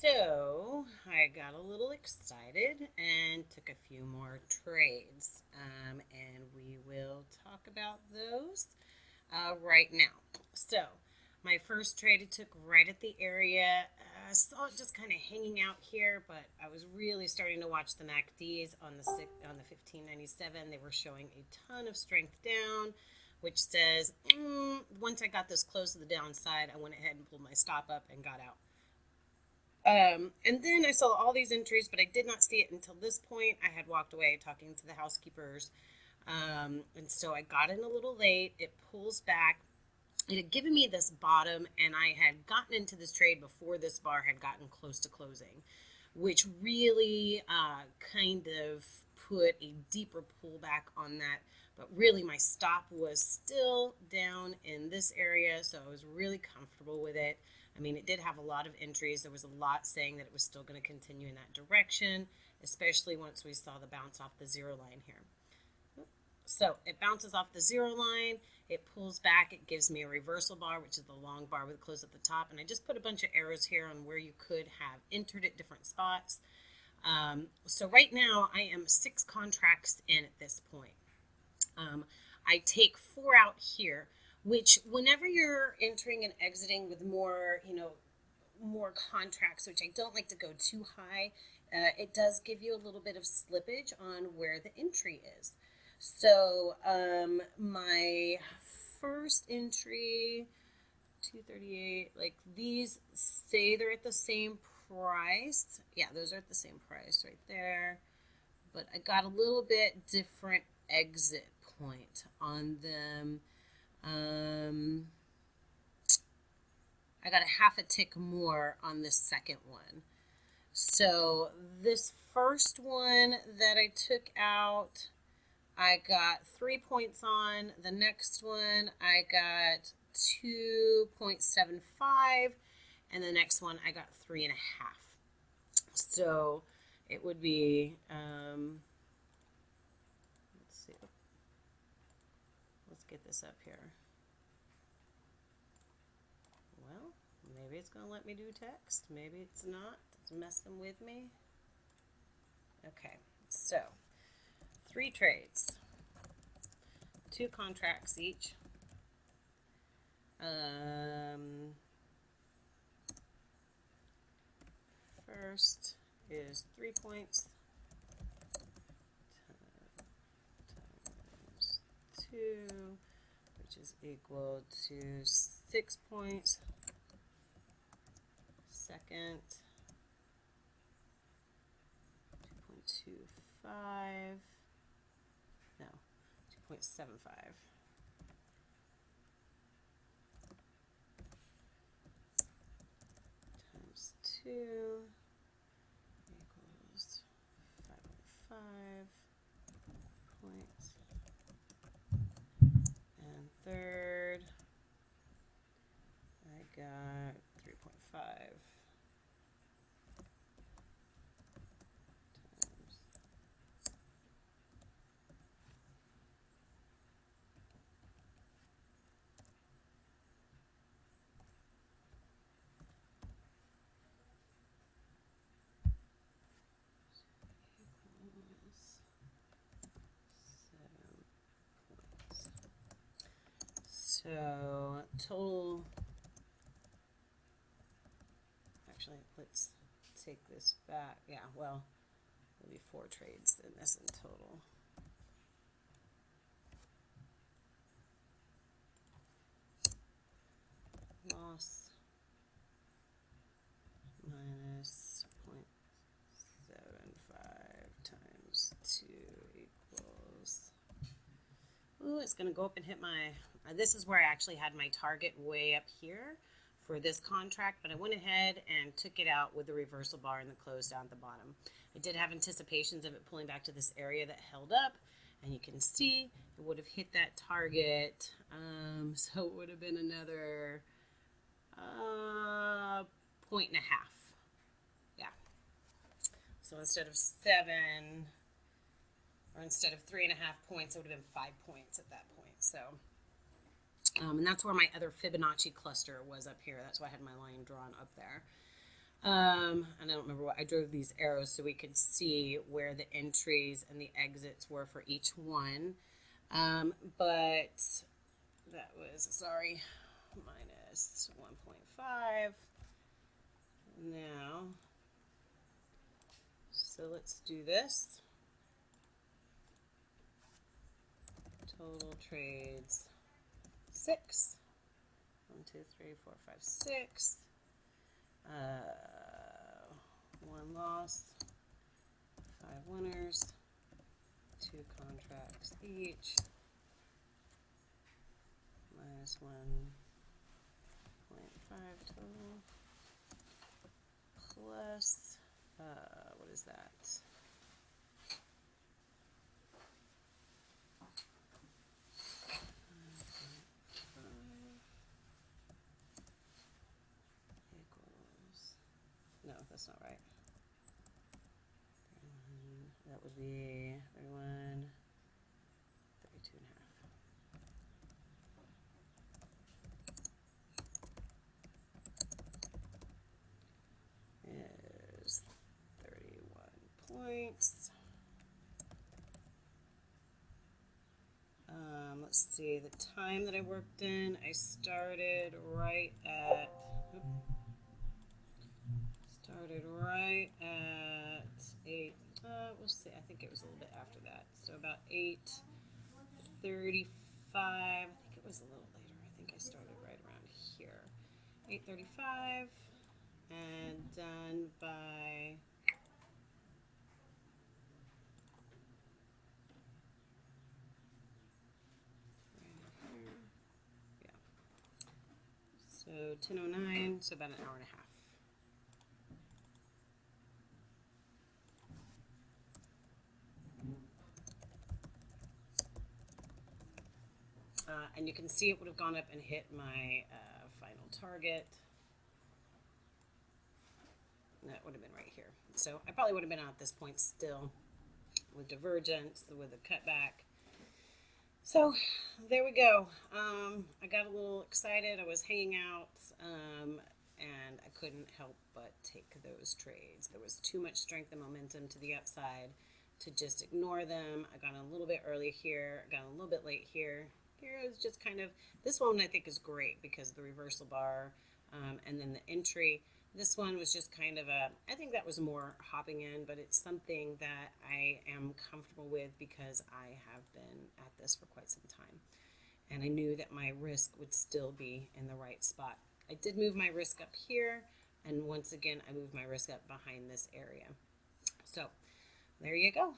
So I got a little excited and took a few more trades, and we will talk about those right now. So my first trade I took right at the area. I saw it just kind of hanging out here, but I was really starting to watch the MACDs on the 1597. They were showing a ton of strength down, which says once I got this close to the downside, I went ahead and pulled my stop up and got out. And then I saw all these entries, but I did not see it until this point. I had walked away talking to the housekeepers. And so I got in a little late. It pulls back. It had given me this bottom, and I had gotten into this trade before this bar had gotten close to closing, which really kind of put a deeper pullback on that. But really, my stop was still down in this area, so I was really comfortable with it. I mean, it did have a lot of entries. There was a lot saying that it was still going to continue in that direction, especially once we saw the bounce off the zero line here. So it bounces off the zero line, it pulls back, it gives me a reversal bar, which is the long bar with a close at the top. And I just put a bunch of arrows here on where you could have entered at different spots. So right now I am 6 contracts in at this point. I take 4 out here, which whenever you're entering and exiting with more, more contracts, which I don't like to go too high, it does give you a little bit of slippage on where the entry is. So my first entry, 238, like these say they're at the same price. Yeah, those are at the same price right there. But I got a little bit different exit point on them. I got a half a tick more on this second one. So this first one that I took out, I got 3 points on. The next one, I got 2.75. And the next one, I got 3.5. So it would be, let's see. Let's get this up here. Well, maybe it's going to let me do text. Maybe it's not. It's messing with me. Okay, so 3 trades, 2 contracts each. First is 3 points times 2, which is equal to 6 points. Second, 2.25. No, 2.75. Times 2 equals 5.5 points. And third, I got 3.5. So total, actually, let's take this back. Yeah, well, there'll be 4 trades in this in total. Loss minus 0.75 times 2 equals, ooh, it's going to go up and hit my, this is where I actually had my target way up here for this contract, but I went ahead and took it out with the reversal bar and the close down at the bottom. I did have anticipations of it pulling back to this area that held up, and you can see it would have hit that target. So it would have been another 1.5 points. Yeah. So instead of 7, or instead of 3.5 points, it would have been 5 points at that point. So, and that's where my other Fibonacci cluster was up here. That's why I had my line drawn up there. And I don't remember what I drove these arrows so we could see where the entries and the exits were for each one. But that was, sorry, minus 1.5. Now, so let's do this. Total trades 6. 1, 2, 3, 4, 5, 6. 1 loss, 5 winners, 2 contracts each, minus 1.5 total, plus, what is that? No, that's not right. That would be 31, 32 and a half. Is 31 points. Let's see, the time that I worked in, I started right at, eight, we'll see, I think it was a little bit after that. So about 8:35, I think it was a little later. I think I started right around here. 8:35 and done by so 10:09, so about an hour and a half. And you can see it would have gone up and hit my final target. That would have been right here. So I probably would have been out at this point still with divergence, with a cutback. So there we go. I got a little excited. I was hanging out and I couldn't help but take those trades. There was too much strength and momentum to the upside to just ignore them. I got a little bit early here, got a little bit late here. Here is just kind of, this one I think is great because of the reversal bar and then the entry. This one was just kind of a, I think that was more hopping in, but it's something that I am comfortable with because I have been at this for quite some time. And I knew that my risk would still be in the right spot. I did move my risk up here, and once again, I moved my risk up behind this area. So there you go.